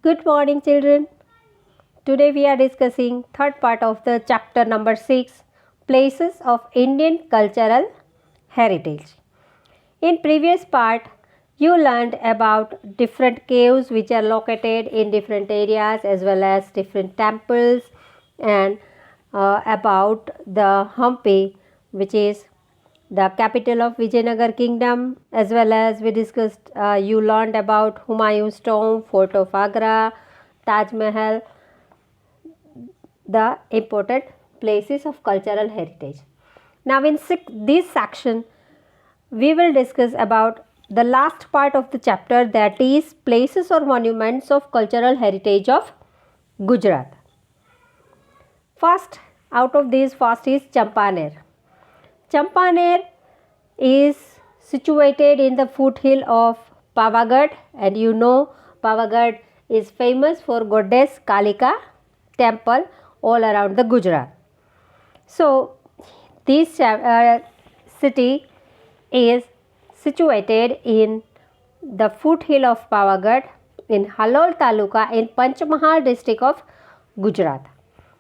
Good morning, children. Today we are discussing third part of the chapter number 6, Places of Indian Cultural Heritage. In previous part, you learned about different caves which are located in different areas as well as different temples and about the Hampi, which is the capital of Vijayanagar kingdom, as well as we discussed, you learned about Humayun's tomb, Fort of Agra, Taj Mahal, the important places of cultural heritage. Now in this section, we will discuss about the last part of the chapter, that is places or monuments of cultural heritage of Gujarat. First out of these first is Champaner. Champaner is situated in the foothill of Pavagadh, and you know Pavagadh is famous for goddess Kalika temple all around the Gujarat. So this city is situated in the foothill of Pavagadh in Halol Taluka in Panchmahal district of Gujarat,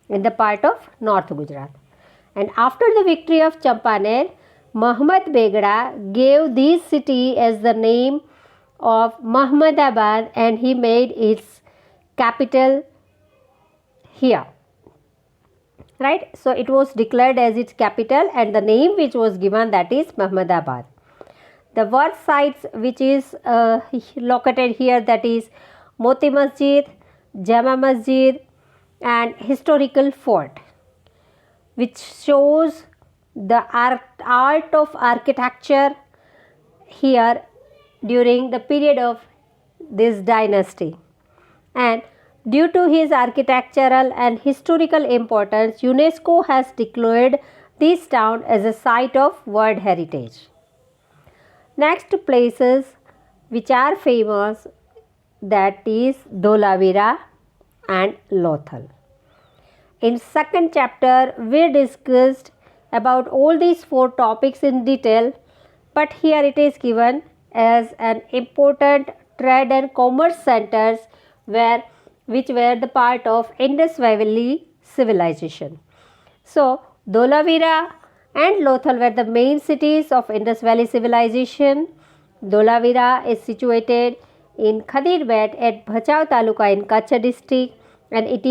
in the part of North Gujarat. And after the victory of Champaner, Muhammad Begda gave this city as the name of Muhammadabad, and he made its capital here. Right? So it was declared as its capital, and the name which was given, that is Muhammadabad. The work sites which is located here, that is Moti Masjid, Jama Masjid and historical fort, which shows the art of architecture here during the period of this dynasty. And due to his architectural and historical importance, UNESCO has declared this town as a site of World Heritage. Next places which are famous, that is Dholavira and Lothal. In second chapter, we discussed about all these four topics in detail, but here it is given as an important trade and commerce centers which were the part of Indus Valley civilization. So Dholavira and Lothal were the main cities of Indus Valley civilization. Dholavira is situated in Khadir-Bet at Bhachau Taluka in Kutch district, and it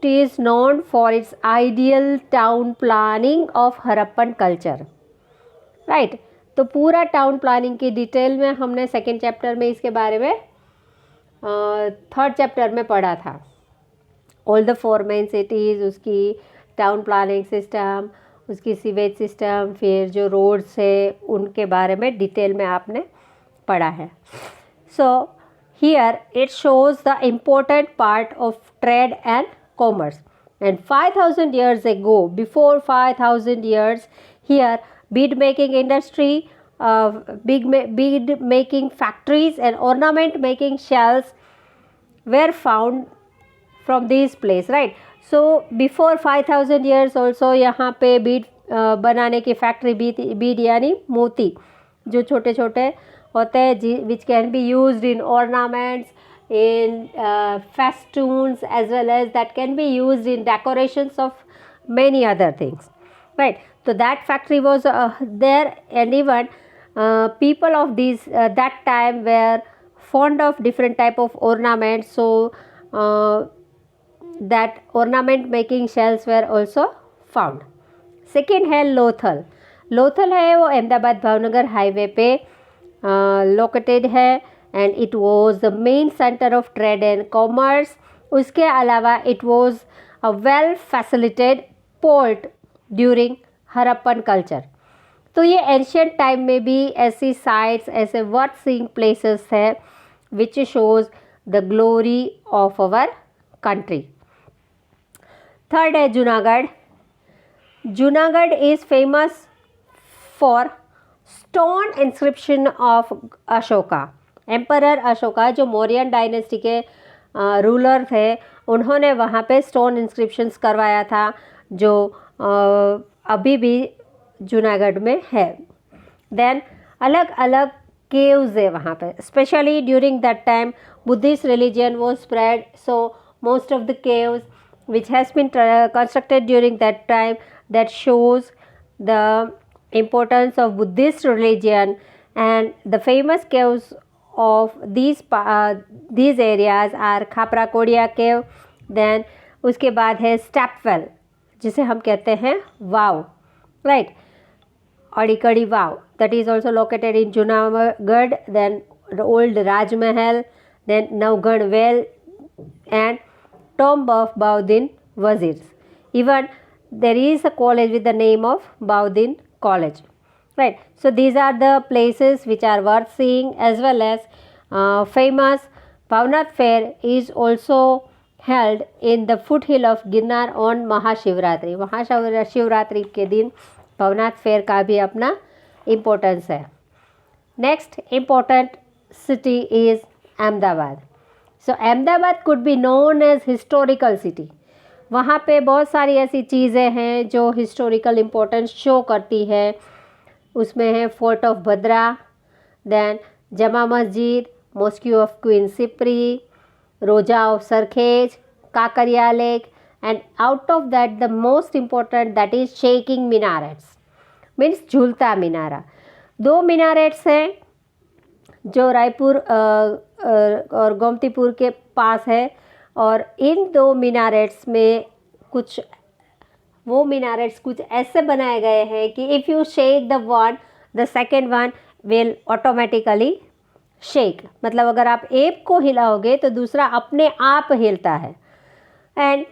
is known for its ideal town planning of Harappan culture. Right तो पूरा town planning की detail में हमने second chapter में इसके बारे में third chapter में पढ़ा था. All the four main cities, उसकी टाउन प्लानिंग सिस्टम, उसकी सीवेज सिस्टम, फिर जो रोड्स है उनके बारे में डिटेल में आपने पढ़ा है. सो here it shows the important part of trade and commerce. And 5000 years ago, before 5000 years, here bead making industry, bead making factories and ornament making shells were found from this place, right? So before 5000 years also यहाँ पे बीड बनाने की factory Beed यानी मोती जो छोटे छोटे होते हैं, which can be used in ornaments, in festoons, as well as that can be used in decorations of many other things, right? So that factory was there, and even people of these that time were fond of different type of ornaments, so that ornament making shells were also found. Second है लोथल. लोथल है वो Ahmedabad Bhavnagar highway पे located है, and it was the main centre of trade and commerce. उसके अलावा it was a well facilitated port during Harappan culture. तो ये ancient time में भी ऐसी साइट्स, ऐसे वर्थ सीइंग प्लेसेस है which shows the glory of our country. Third है Junagadh. Junagadh is famous for stone inscription of Ashoka. Emperor Ashoka जो मौर्यन डायनेस्टी के रूलर थे, उन्होंने वहाँ पे स्टोन इंस्क्रिप्शंस करवाया था, जो अभी भी जूनागढ़ में है. देन अलग अलग caves है वहाँ पे, especially during that time Buddhist religion was spread, so most of the caves which has been constructed during that time, that shows the importance of Buddhist religion. And the famous caves of these areas are Khapra Kodia cave, then उसके बाद है stepwell जिसे हम कहते हैं वाव, right, Adikadi Vav, that is also located in Junagadh, then the old Raj Mahal, then Navgarh Well and tomb of Bauddin Wazirs. Even there is a college with the name of Bauddin College, right. So these are the places which are worth seeing, as well as famous Bhavnath Fair is also held in the foothill of Ginnar on Mahashivratri. Mahashivratri के दिन Bhavnath fair का भी अपना importance है. Next important city is Ahmedabad. So Ahmedabad could be known as historical city. वहाँ पे बहुत सारी ऐसी चीज़ें हैं जो हिस्टोरिकल इम्पोर्टेंस शो करती है. उसमें है फोर्ट ऑफ भद्रा, देन जमा मस्जिद, मॉस्क्यू ऑफ क्वीन सिप्री, रोजा of Sarkhej, Kankaria lake, and out of that the most important that is shaking minarets, means झूलता मीनारा. 2 मीनारेट्स हैं जो रायपुर और गोमतीपुर के पास है, और इन 2 मीनारेट्स में कुछ वो मीनारेट्स कुछ ऐसे बनाए गए हैं कि if you shake the one the second one will automatically shake. मतलब अगर आप एक को हिलाओगे तो दूसरा अपने आप हिलता है. एंड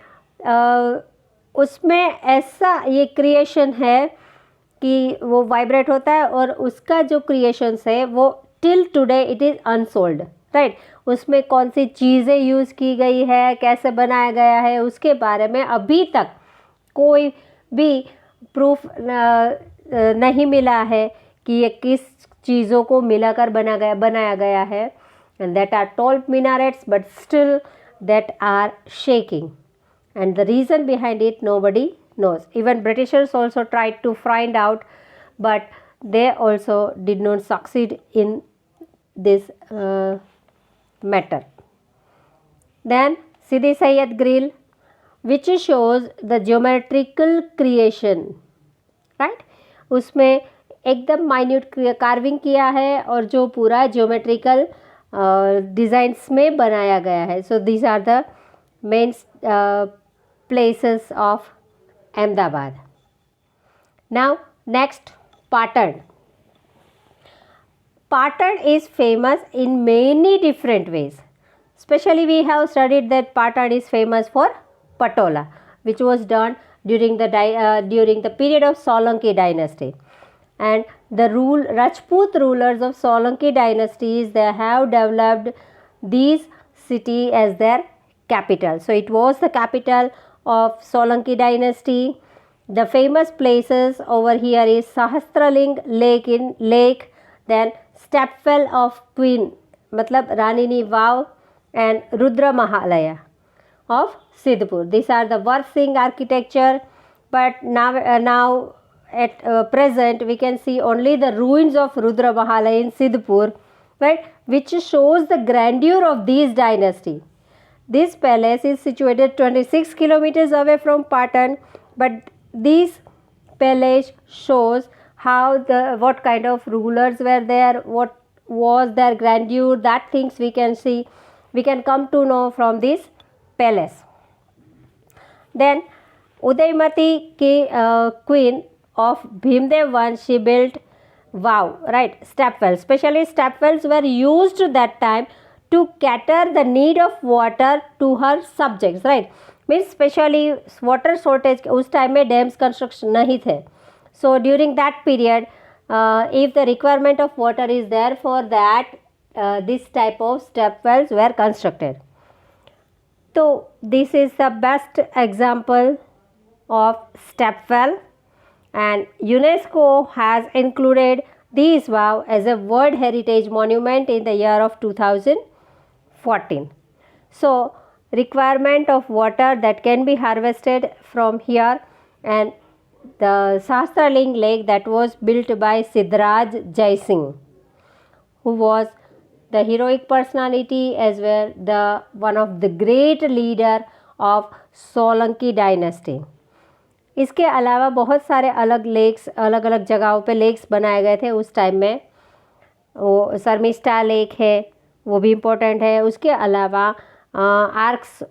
उसमें ऐसा ये क्रिएशन है कि वो वाइब्रेट होता है, और उसका जो क्रिएशंस है वो till today it is unsold, right. उसमें कौन सी चीज़ें यूज़ की गई है, कैसे बनाया गया है, उसके बारे में अभी तक कोई भी प्रूफ नहीं मिला है कि ये किस चीज़ों को मिलाकर बनाया गया है. And that are tall minarets but still that are shaking. And the reason behind it nobody knows. Even Britishers also tried to find out, but they also did not succeed in this matter. Then Sidi Sayyad Grill, which shows the geometrical creation, right. उसमें एकदम minute carving किया है और जो पूरा geometrical designs में बनाया गया है. So these are the main places of Ahmedabad. Now next, Patan. Patan is famous in many different ways. Especially we have studied that Patan is famous for Patola, which was done during the period of Solanki dynasty. And the Rajput rulers of Solanki dynasties, they have developed these city as their capital. So it was the capital of Solanki dynasty. The famous places over here is Sahasraling Lake, then Stepwell of Queen, matlab Ranini Vav, and Rudra Mahalaya of Siddhpur. These are the worth seeing architecture, but now at present we can see only the ruins of Rudra Mahalaya in Siddhpur, right, which shows the grandeur of these dynasty. This palace is situated 26 kilometers away from Patan, but this palace shows what kind of rulers were there, what was their grandeur, that things we can see, we can come to know from this palace. Then Udaymati queen of Bhimdev I, she built Wow, right, stepwells. Especially stepwells were used that time to cater the need of water to her subjects, right. Means specially water shortage उस time में dams construction नहीं थे. So during that period, if the requirement of water is there, for that this type of stepwells were constructed. So this is the best example of stepwell, and UNESCO has included these wow as a World Heritage Monument in the year of 2014. So requirement of water that can be harvested from here, and the Sahasraling Lake that was built by Siddharaj Jai Singh, who was the heroic personality as well, the one of the great leader of Solanki dynasty. इसके अलावा बहुत सारे अलग lakes, अलग अलग जगहों पे lakes बनाए गए थे उस टाइम में. वो शर्मिष्ठा लेक है, वो भी इम्पोर्टेंट है. उसके अलावा आर्क्स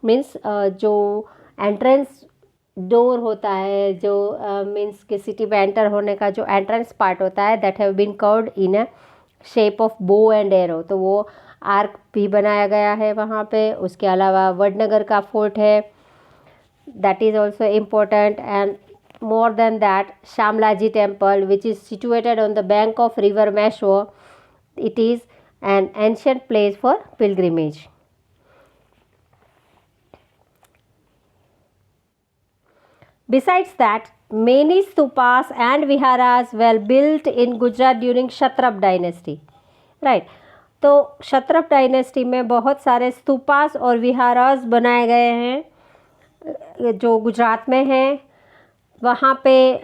मीन्स जो एंट्रेंस डोर होता है, जो मीन्स कि सिटी में एंटर होने का जो एंट्रेंस पार्ट होता है, that have been curved in a shape of bow and arrow. तो वो आर्क भी बनाया गया है वहाँ पे. उसके अलावा वडनगर का फोर्ट है, that is also important. And more than that, Shamlaji temple, which is situated on the bank of river Meshwa, it is an ancient place for pilgrimage. Besides that, many stupas and viharas were built in Gujarat during Kshatrap dynasty, right? तो क्षत्रप dynasty में बहुत सारे stupas और विहारास बनाए गए हैं जो गुजरात में हैं. वहाँ पे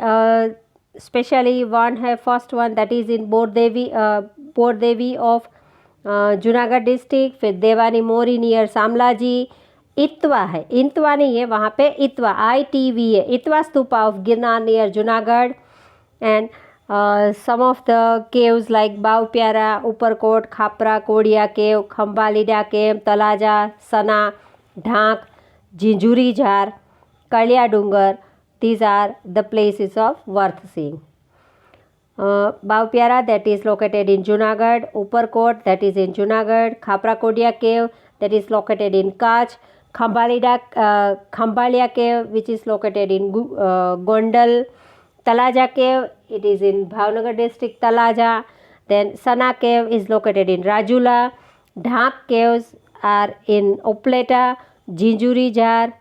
स्पेशली वन है, first one that is in Bordevi of Junagadh district. फिर देवानी मोरी नियर शामलाजी. इतवा है, इंतवा नहीं है वहाँ पे, इतवा ITV है, Itwa stupa of Girnar near Junagadh. And some of the caves like Bavpyara, Uparkot, Khapra, Kodia cave, Khambhalida cave, Talaja, Sana, Dhank, Jinjuri Jar, Kalia Dungar, these are the places of worth seeing. Bavpyara, that is located in Junagadh. Uparkot, that is in Junagadh. Khapra Kodia cave, that is located in Kutch. Khambhalia cave, which is located in Gondal. Talaja cave, it is in Bhavnagar district, Talaja. Then Sana cave is located in Rajula. Dhank caves are in Opleta. Jinjuri Jar,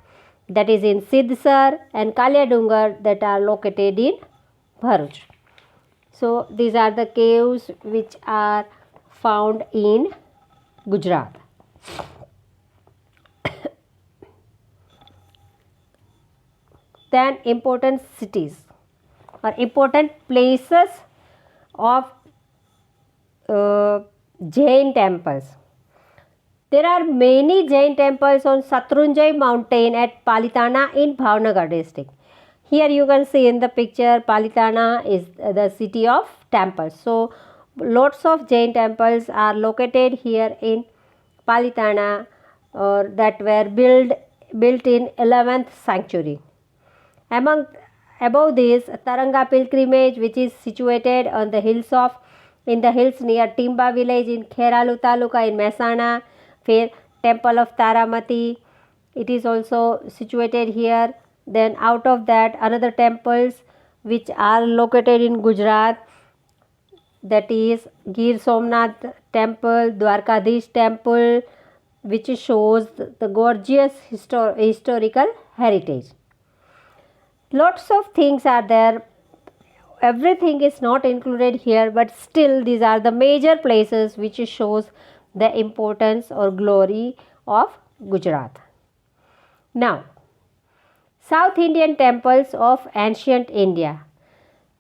that is in Siddhsar, and Kalia Dungar, that are located in Bharuch. So these are the caves which are found in Gujarat. Then important cities or important places of Jain temples. There are many Jain temples on Shatrunjay mountain at Palitana in Bhavnagar district. Here you can see in the picture, Palitana is the city of temples. So lots of Jain temples are located here in Palitana, or that were built in 11th century. Above this, Taranga pilgrimage, which is situated on the hills near Timba village in Kheralu Taluka in Mehsana. फिर Temple of Taramati, it is also situated here. Then out of that, another temples which are located in Gujarat, that is Gir Somnath temple, Dwarkadish temple, which shows the gorgeous historical heritage. Lots of things are there. Everything is not included here, but still these are the major places which shows the importance or glory of Gujarat. Now, South Indian temples of ancient India.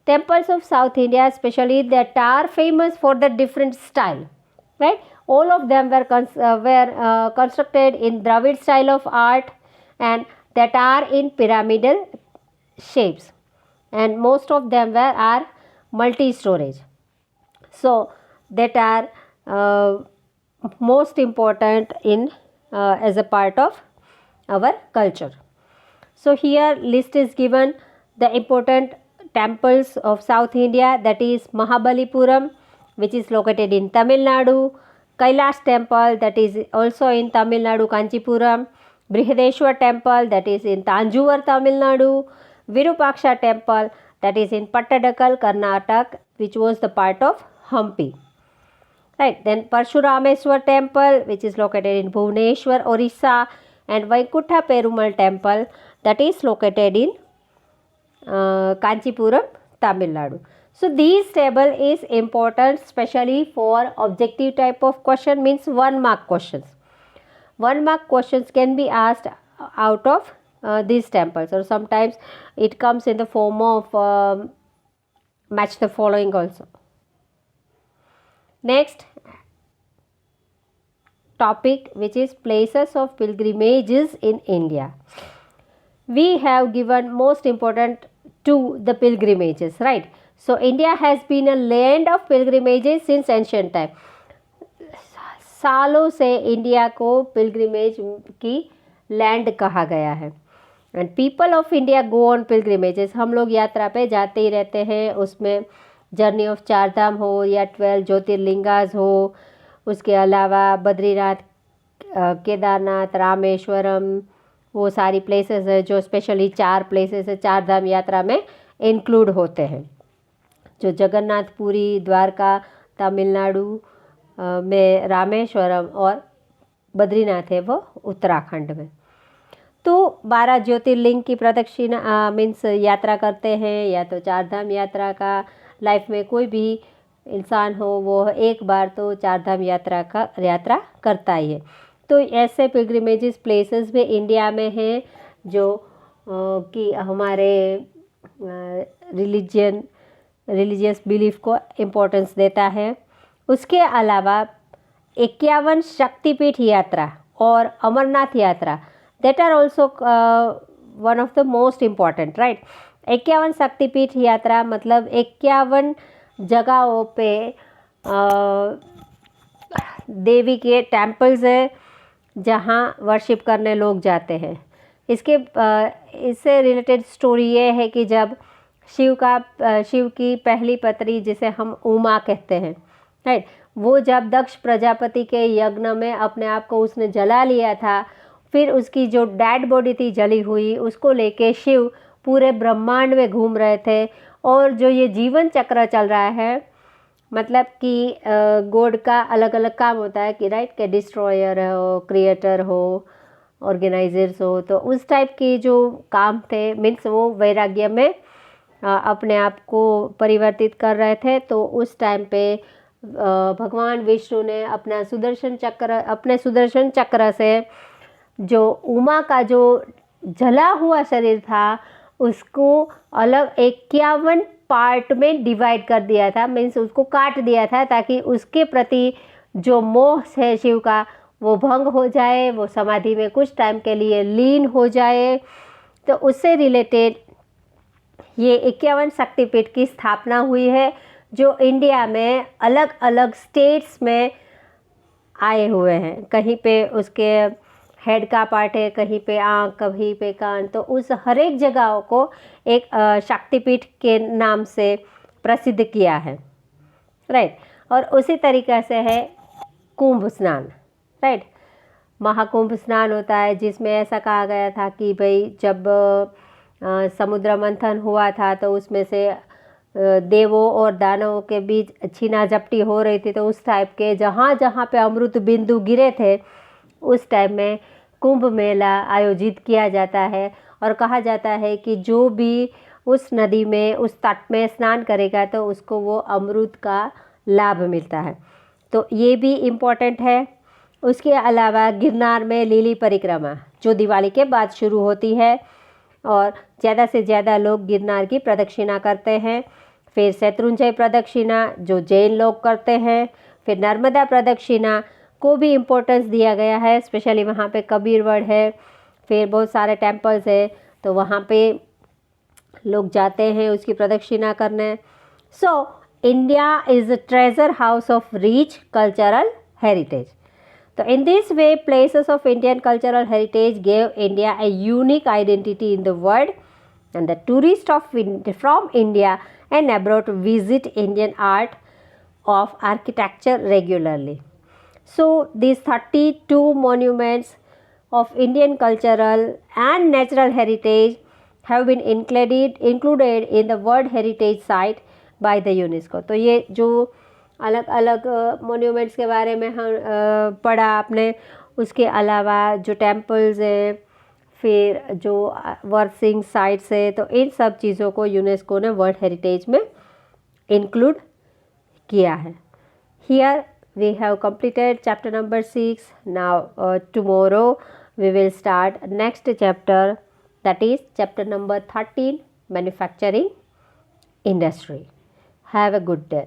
Temples of South India, especially, that are famous for the different style, right? All of them were constructed in Dravid style of art, and that are in pyramidal shapes, and most of them are multi-storage. So that are most important in as a part of our culture. So here list is given the important temples of South India, that is Mahabalipuram, which is located in Tamil Nadu. Kailash temple, that is also in Tamil Nadu, Kanchipuram. Brihadeshwar temple, that is in Tanjore, Tamil Nadu. Virupaksha temple, that is in Pattadakal, Karnataka, which was the part of Hampi. Right, then Parshurameswar temple, which is located in Bhubaneswar, Orissa, and Vaikunta Perumal temple, that is located in Kanchipuram, Tamil Nadu. So these table is important especially for objective type of question, means 1 mark questions. 1 mark questions can be asked out of these temples, or sometimes it comes in the form of match the following also. Next topic, which is places of pilgrimages in India. We have given most important to the pilgrimages, right? So India has been a land of pilgrimages since ancient time. सालों से India को pilgrimage की land कहा गया है. And people of India go on pilgrimages. हम लोग यात्रा पे जाते ही रहते हैं. उसमें जर्नी ऑफ चारधाम हो या 12 ज्योतिर्लिंगास हो, उसके अलावा बद्रीनाथ, केदारनाथ, रामेश्वरम, वो सारी प्लेसेस है जो स्पेशली 4 प्लेसेस है चारधाम यात्रा में इंक्लूड होते हैं. जो जगन्नाथपुरी, द्वारका, तमिलनाडु में रामेश्वरम और बद्रीनाथ है वो उत्तराखंड में. तो 12 ज्योतिर्लिंग की प्रदक्षिणा मीन्स यात्रा करते हैं, या तो चारधाम यात्रा का लाइफ में कोई भी इंसान हो वो एक बार तो चारधाम यात्रा करता ही है. तो ऐसे पिलग्रिमेजेस प्लेसेस भी इंडिया में हैं जो कि हमारे रिलीजियस बिलीफ को इम्पोर्टेंस देता है. उसके अलावा 51 शक्तिपीठ यात्रा और अमरनाथ यात्रा, that are also one of the most important, right. 51 Shaktipeeth यात्रा मतलब 51 जगहों पे देवी के टेम्पल्स है जहाँ वर्शिप करने लोग जाते हैं. इससे रिलेटेड स्टोरी ये है कि जब शिव की पहली पत्नी, जिसे हम उमा कहते हैं, राइट, वो जब दक्ष प्रजापति के यज्ञ में अपने आप को उसने जला लिया था, फिर उसकी जो डेड बॉडी थी जली हुई, उसको लेके शिव पूरे ब्रह्मांड में घूम रहे थे. और जो ये जीवन चक्र चल रहा है, मतलब कि गॉड का अलग अलग काम होता है कि राइट, के डिस्ट्रॉयर हो, क्रिएटर हो, ऑर्गेनाइजर्स हो. तो उस टाइप के जो काम थे, मीन्स वो वैराग्य में अपने आप को परिवर्तित कर रहे थे. तो उस टाइम पे भगवान विष्णु ने अपने सुदर्शन चक्र से जो उमा का जो जला हुआ शरीर था उसको अलग 51 पार्ट में डिवाइड कर दिया था, मीन्स उसको काट दिया था, ताकि उसके प्रति जो मोह है शिव का वो भंग हो जाए, वो समाधि में कुछ टाइम के लिए लीन हो जाए. तो उससे रिलेटेड ये 51 शक्तिपीठ की स्थापना हुई है जो इंडिया में अलग अलग स्टेट्स में आए हुए हैं. कहीं पे उसके हेड का पार्ट है, कहीं पे आँख, कहीं पे कान. तो उस हर एक जगहों को एक शक्तिपीठ के नाम से प्रसिद्ध किया है, राइट. और उसी तरीक़े से है कुंभ स्नान, राइट. महाकुंभ स्नान होता है जिसमें ऐसा कहा गया था कि भाई जब समुद्र मंथन हुआ था तो उसमें से देवों और दानवों के बीच छीना झपटी हो रही थी. तो उस टाइप के जहाँ जहाँ पे अमृत बिंदु गिरे थे उस टाइम में कुंभ मेला आयोजित किया जाता है. और कहा जाता है कि जो भी उस नदी में, उस तट में स्नान करेगा तो उसको वो अमृत का लाभ मिलता है. तो ये भी इम्पोर्टेंट है. उसके अलावा गिरनार में लीली परिक्रमा जो दिवाली के बाद शुरू होती है और ज़्यादा से ज़्यादा लोग गिरनार की प्रदक्षिणा करते हैं. फिर शत्रुंजय प्रदक्षिणा जो जैन लोग करते हैं. फिर नर्मदा प्रदक्षिणा को भी इम्पोर्टेंस दिया गया है, स्पेशली वहाँ पे कबीरवड़ है, फिर बहुत सारे टेम्पल्स है तो वहाँ पे लोग जाते हैं उसकी प्रदक्षिणा करने. So India is a treasure house of rich cultural heritage. So in this way, places of Indian cultural heritage gave India a unique identity in the world, and the tourists from India and abroad visit Indian art of architecture regularly. So these 32 monuments of Indian cultural and natural heritage have been included in the World Heritage Site by the UNESCO. तो ये जो अलग अलग monuments के बारे में हम पढ़ा आपने, उसके अलावा जो टेम्पल्स है, फिर जो वर्शिंग साइट्स है, तो इन सब चीज़ों को यूनेस्को ने वर्ल्ड हेरिटेज में इंक्लूड किया है. Here we have completed chapter number 6. Now tomorrow we will start next chapter, that is chapter number 13, manufacturing industry. Have a good day.